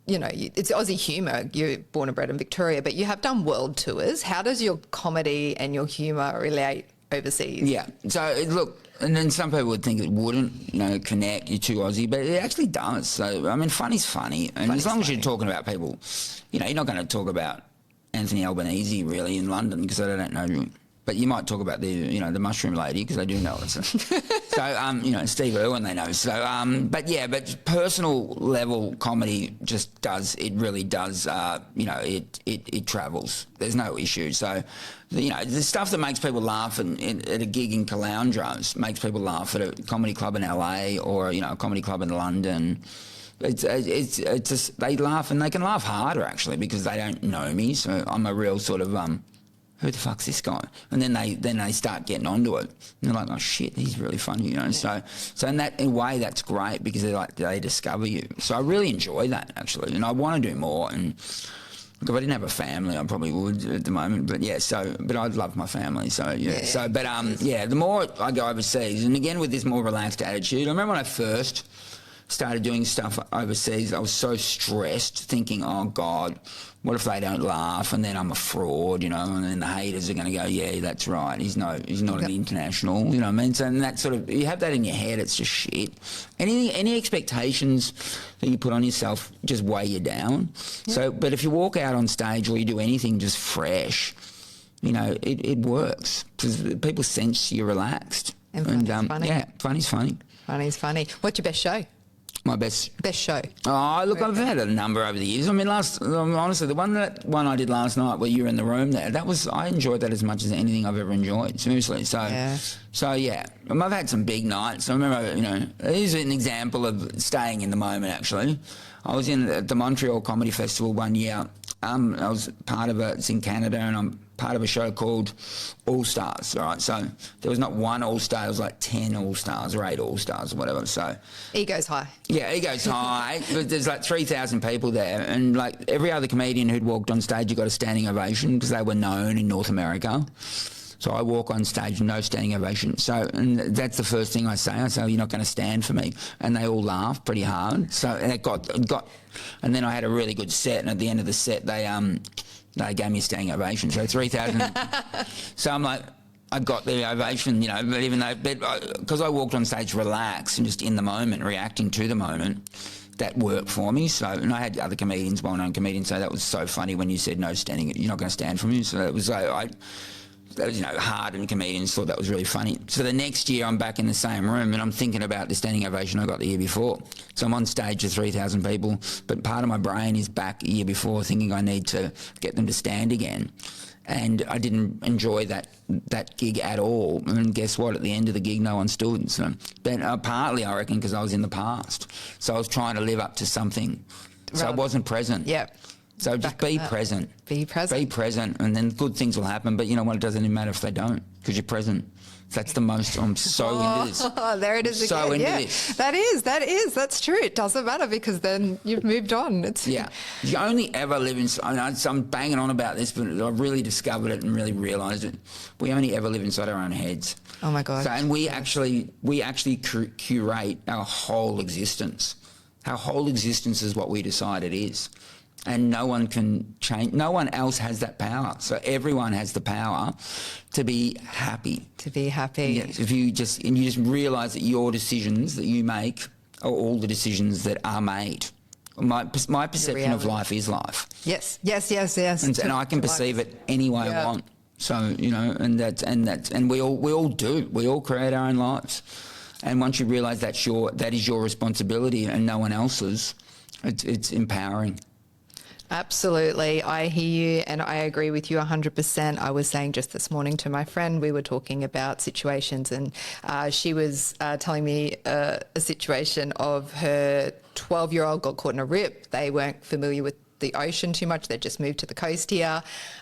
Speaker 3: It's Aussie humour. You're born and bred in Victoria, but you have done world tours. How does your comedy and your humour relate overseas? Yeah.
Speaker 1: So, look, and then some people would think it wouldn't, connect, you're too Aussie, but it actually does. So, I mean, funny's funny. And as long as you're talking about people, you're not going to talk about Anthony Albanese really in London because I don't know. But you might talk about the mushroom lady because they do know it. So, Steve Irwin they know. So, but personal level comedy just does. It really does. It travels. There's no issue. So, the stuff that makes people laugh at a gig in Caloundra makes people laugh at a comedy club in LA or a comedy club in London. It's just they laugh, and they can laugh harder actually because they don't know me. So I'm a real sort of who the fuck's this guy? And then they start getting onto it. And they're like, oh shit, he's really funny, So in a way that's great because they discover you. So I really enjoy that actually, and I want to do more. And If I didn't have a family, I probably would at the moment. But yeah, but I love my family. So yeah. The more I go overseas, and again with this more relaxed attitude. I remember when I first started doing stuff overseas, I was so stressed, thinking, oh God, what if they don't laugh and then I'm a fraud, and then the haters are going to go, yeah, that's right, he's not an international, you know what I mean? So and that sort of, you have that in your head, it's just shit. Any expectations that you put on yourself just weigh you down. Yeah. So, but if you walk out on stage or you do anything just fresh, it works because people sense you're relaxed.
Speaker 3: And funny.
Speaker 1: Yeah, funny's funny.
Speaker 3: Funny's funny. What's your best show?
Speaker 1: My best
Speaker 3: show.
Speaker 1: Oh, look, I've had a number over the years. I mean, honestly, the one I did last night where you were in the room there, I enjoyed that as much as anything I've ever enjoyed, seriously. So yeah. I've had some big nights. I remember, here's an example of staying in the moment, actually. I was at the Montreal Comedy Festival one year. I was part of it's in Canada, and I'm part of a show called All Stars, all right? So there was not one All Star, there was like 10 All Stars or 8 All Stars or whatever, so...
Speaker 3: Ego's high.
Speaker 1: Yeah, ego's high. But there's like 3,000 people there, and like every other comedian who'd walked on stage, you got a standing ovation because they were known in North America. So I walk on stage, no standing ovation. So, and that's the first thing I say. I say, you're not going to stand for me. And they all laugh pretty hard. So, and it got, and then I had a really good set, and at the end of the set, they gave me a standing ovation. So 3,000. So I'm like, I got the ovation, but even though, because I walked on stage relaxed and just in the moment, reacting to the moment, that worked for me. So, and I had other comedians, well-known comedians, say that was so funny when you said no standing, you're not going to stand for me. So it was that was, hardened comedians thought that was really funny. So the next year I'm back in the same room and I'm thinking about the standing ovation I got the year before. So I'm on stage with 3,000 people, but part of my brain is back a year before thinking I need to get them to stand again. And I didn't enjoy that gig at all. And guess what? At the end of the gig, no one stood. So, but partly, I reckon, because I was in the past. So I was trying to live up to something. So I wasn't present.
Speaker 3: Yeah.
Speaker 1: So just be present.
Speaker 3: Be present.
Speaker 1: Be present, and then good things will happen. But you know what? It doesn't even matter if they don't, because you're present. That's the most. I'm so into this.
Speaker 3: Oh, there it is again.
Speaker 1: So into this.
Speaker 3: That's true. It doesn't matter because then you've moved on.
Speaker 1: You only ever live in. I'm banging on about this, but I really discovered it and really realised it. We only ever live inside our own heads.
Speaker 3: Oh my God.
Speaker 1: So, and we actually curate our whole existence. Our whole existence is what we decide it is. And no one can change. No one else has that power. So everyone has the power to be happy.
Speaker 3: To be happy.
Speaker 1: Yes, if you just realise that your decisions that you make are all the decisions that are made. My perception of life is life.
Speaker 3: Yes.
Speaker 1: And I can perceive it any way I want. So and we all do. We all create our own lives. And once you realise that is your responsibility and no one else's, it's empowering.
Speaker 3: Absolutely. I hear you and I agree with you 100%. I was saying just this morning to my friend, we were talking about situations and she was telling me a situation of her 12-year-old got caught in a rip. They weren't familiar with the ocean too much. They just moved to the coast here.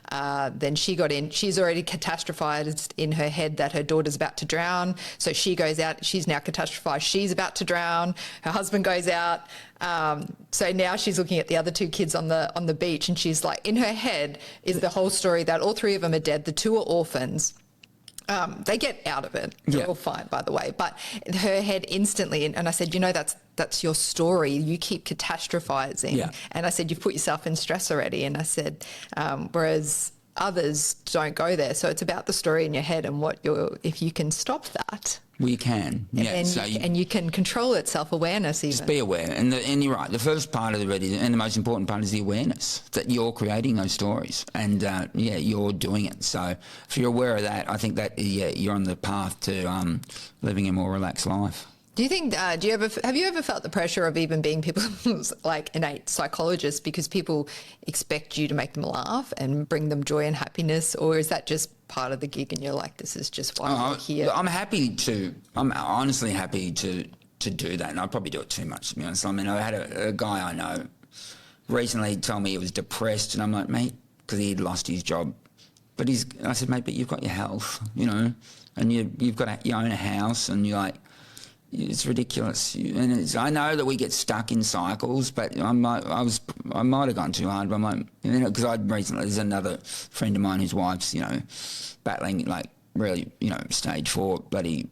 Speaker 3: Then she got in. She's already catastrophized in her head that her daughter's about to drown. So she goes out. She's now catastrophized. She's about to drown. Her husband goes out. So now she's looking at the other two kids on the beach, and she's like, in her head is the whole story that all three of them are dead. The two are orphans. They get out of it. They're all fine, by the way. But her head instantly, and I said, that's your story. You keep catastrophizing. Yeah. And I said, you've put yourself in stress already. And I said, whereas others don't go there. So it's about the story in your head and if you can stop that.
Speaker 1: We can, yeah.
Speaker 3: And you can control it, self-awareness even.
Speaker 1: Just be aware. And you're right, the first part of it and the most important part is the awareness that you're creating those stories and, you're doing it. So if you're aware of that, I think that, you're on the path to living a more relaxed life.
Speaker 3: Do you think, have you ever felt the pressure of even being people's like innate psychologists because people expect you to make them laugh and bring them joy and happiness, or is that just part of the gig and you're like, this is just why I'm here? I'm
Speaker 1: honestly happy to do that, and I probably do it too much, to be honest. I mean, I had a guy I know recently tell me he was depressed, and I'm like, mate, because he had lost his job. But I said, mate, but you've got your health, and you've got your own house, and you're like, It's ridiculous, and I know that we get stuck in cycles. But I might have gone too hard. Because I recently, there's another friend of mine whose wife's battling like really stage 4 bloody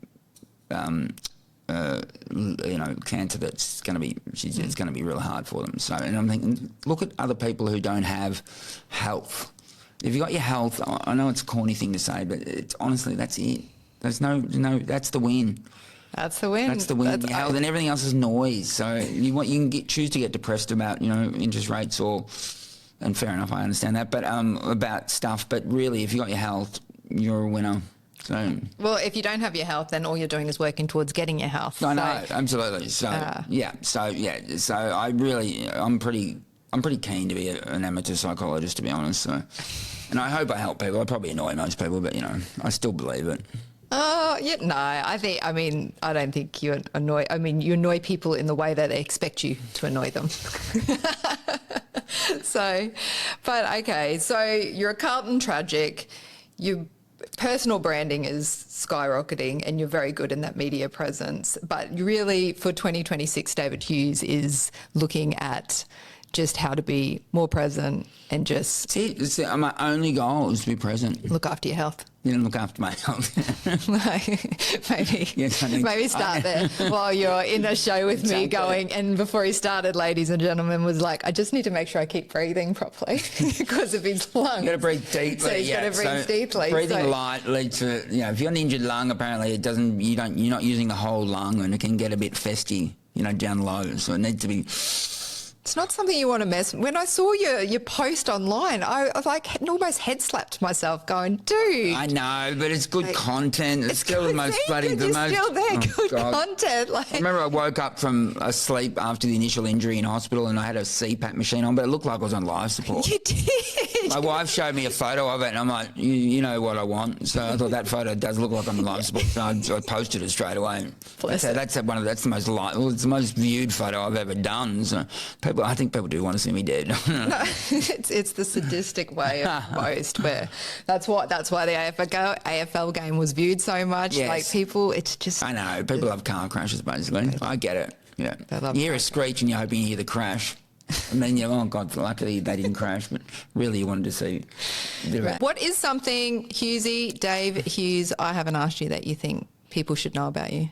Speaker 1: cancer. That's going to be it's going to be real hard for them. So, and I'm thinking, look at other people who don't have health. If you got your health, I know it's a corny thing to say, but it's honestly that's it. There's no that's the win.
Speaker 3: That's the win.
Speaker 1: That's the win. Your health and everything else is noise. So you can choose to get depressed about interest rates and fair enough, I understand that, but about stuff. But really, if you got your health, you're a winner. So
Speaker 3: well, if you don't have your health, then all you're doing is working towards getting your health.
Speaker 1: I know, absolutely. So So I'm pretty keen to be an amateur psychologist, to be honest. So, and I hope I help people. I probably annoy most people, but I still believe it.
Speaker 3: Oh, yeah, no, I don't think you annoy, you annoy people in the way that they expect you to annoy them. So you're a Carlton tragic, your personal branding is skyrocketing and you're very good in that media presence, but really for 2026, David Hughes is looking at just how to be more present and just...
Speaker 1: See, my only goal is to be present.
Speaker 3: Look after your health.
Speaker 1: Look after my health.
Speaker 3: Maybe start there while you're in a show with me going, and before he started, ladies and gentlemen, was like, I just need to make sure I keep breathing properly because of his lungs.
Speaker 1: You've got to breathe deeply.
Speaker 3: So he's got to breathe deeply.
Speaker 1: Breathing light leads to, if you've got an injured lung, apparently you're not using the whole lung and it can get a bit festy, down low. So it needs to be...
Speaker 3: It's not something you want to mess. When I saw your post online, I almost head slapped myself, going, "Dude."
Speaker 1: I know, but it's good content. It's still the most bloody.
Speaker 3: Still there, good content.
Speaker 1: I remember I woke up from a sleep after the initial injury in hospital, and I had a CPAP machine on, but it looked like I was on life support.
Speaker 3: You did.
Speaker 1: My wife showed me a photo of it, and I'm like, you know what I want. So I thought that photo does look like I'm on life support, so I posted it straight away. That's the most viewed photo I've ever done. So I think people do want to see me dead.
Speaker 3: No, it's the sadistic way of most. Where that's why the AFL game was viewed so much.
Speaker 1: Yes.
Speaker 3: Like people, it's just.
Speaker 1: I know people love car crashes. Basically, I get it. Yeah, you hear a screech and you're hoping you hear the crash. And then oh God, luckily they didn't crash, but really you wanted to see.
Speaker 3: What is something, Hughesy, Dave Hughes, I haven't asked you that you think people should know about you?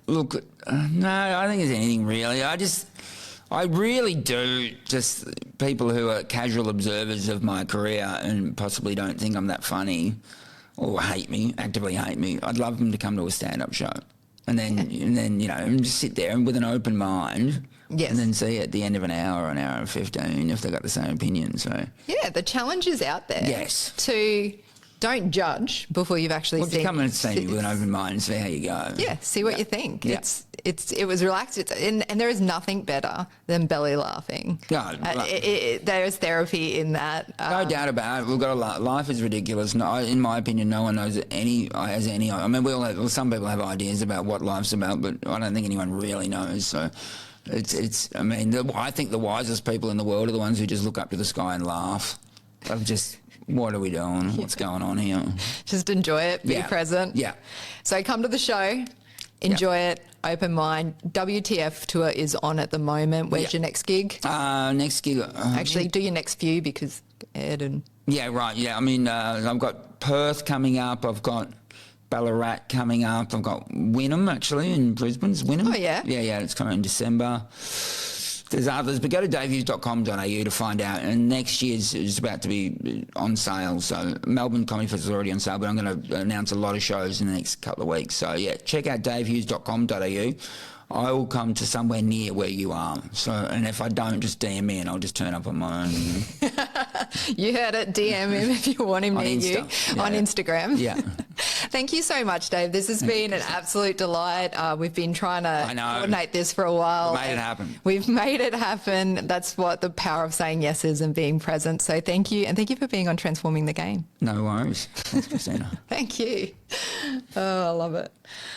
Speaker 1: Look, no, I don't think there's anything really. I really do. Just people who are casual observers of my career and possibly don't think I'm that funny or actively hate me. I'd love them to come to a stand-up show. And then and just sit there and with an open mind. Yes. And then see at the end of an hour or an hour and 15 if they've got the same opinion. So yeah,
Speaker 3: the challenge is out there.
Speaker 1: Yes.
Speaker 3: Don't judge before you've actually seen.
Speaker 1: Come and see me with an open mind and see how you go.
Speaker 3: Yeah, see what you think.
Speaker 1: Yeah.
Speaker 3: It was relaxed. And there is nothing better than belly laughing.
Speaker 1: No,
Speaker 3: there is therapy in that.
Speaker 1: No doubt about it. We've got a lot. Life is ridiculous. No, in my opinion, no one knows any. I mean, some people have ideas about what life's about, but I don't think anyone really knows. So. I think the wisest people in the world are the ones who just look up to the sky and laugh. What are we doing? What's going on here?
Speaker 3: Just enjoy it. Be present.
Speaker 1: Yeah.
Speaker 3: So come to the show. Enjoy it. Open mind. WTF tour is on at the moment. Where's your next gig?
Speaker 1: Next gig.
Speaker 3: Actually, do your next few because Ed and...
Speaker 1: Yeah, right. Yeah, I mean, I've got Perth coming up. I've got Ballarat coming up. I've got Wynnum, actually, in Brisbane's Wynnum.
Speaker 3: Oh, yeah?
Speaker 1: Yeah, it's coming in December. There's others, but go to davehughes.com.au to find out. And next year's is about to be on sale. So Melbourne Comedy Fest is already on sale, but I'm going to announce a lot of shows in the next couple of weeks. So, yeah, check out davehughes.com.au. I will come to somewhere near where you are. So, and if I don't, just DM me and I'll just turn up on my own.
Speaker 3: You heard it. DM him if you want him near you on Instagram.
Speaker 1: Yeah.
Speaker 3: Thank you so much, Dave. This has been an absolute delight. We've been trying to coordinate this for a while.
Speaker 1: We've made it happen.
Speaker 3: That's what the power of saying yes is and being present. So thank you. And thank you for being on Transforming the Game.
Speaker 1: No worries. Thanks, Kristina.
Speaker 3: Thank you. Oh, I love it.